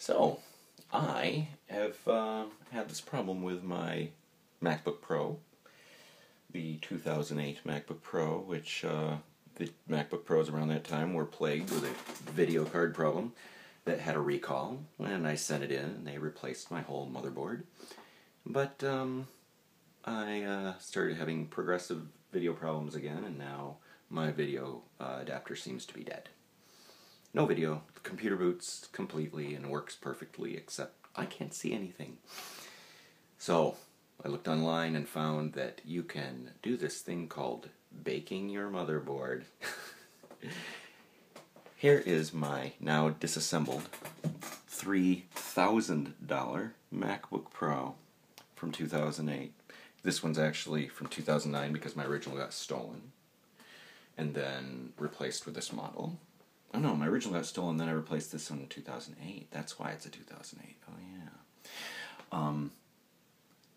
So, I have had this problem with my MacBook Pro, the 2008 MacBook Pro, which the MacBook Pros around that time were plagued with a video card problem that had a recall, and I sent it in and they replaced my whole motherboard. But I started having progressive video problems again, and now my video adapter seems to be dead. No video. The computer boots completely and works perfectly, except I can't see anything. So I looked online and found that you can do this thing called baking your motherboard. Here is my now disassembled $3,000 MacBook Pro from 2008. This one's actually from 2009 because my original got stolen and then replaced with this model. Oh no, my original got stolen, then I replaced this one in 2008. That's why it's a 2008. Oh yeah.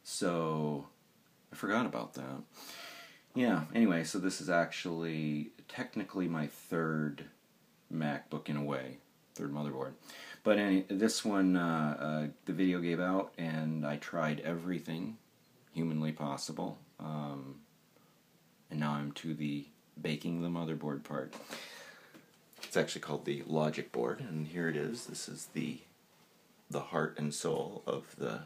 So I forgot about that. Yeah, anyway, so this is actually technically my third MacBook in a way, third motherboard. But this one, the video gave out and I tried everything humanly possible. And now I'm to the baking the motherboard part. It's actually called the logic board, and here it is. This is the heart and soul of the,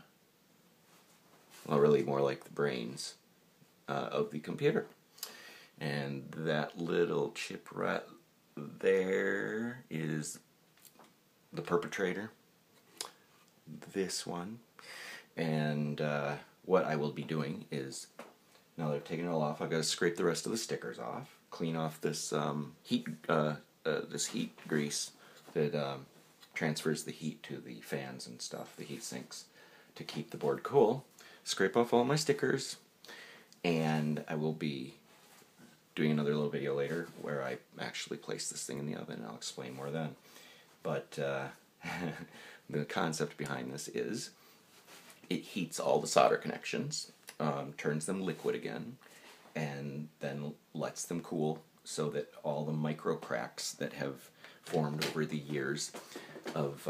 well, really more like the brains of the computer. And that little chip right there is the perpetrator, this one. And what I will be doing is, now that I've taken it all off, I've got to scrape the rest of the stickers off, clean off this this heat grease that transfers the heat to the fans and stuff, the heat sinks, to keep the board cool. Scrape off all my stickers, and I will be doing another little video later where I actually place this thing in the oven, and I'll explain more then. But the concept behind this is it heats all the solder connections, turns them liquid again, and then lets them cool so that all the micro cracks that have formed over the years of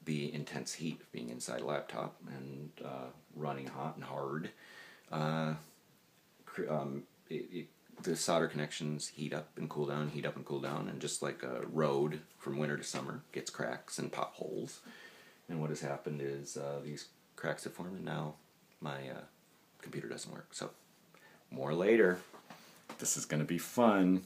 the intense heat of being inside a laptop and running hot and hard, the solder connections heat up and cool down, heat up and cool down, and just like a road from winter to summer gets cracks and potholes. And what has happened is these cracks have formed, and now my computer doesn't work. So more later. This is going to be fun.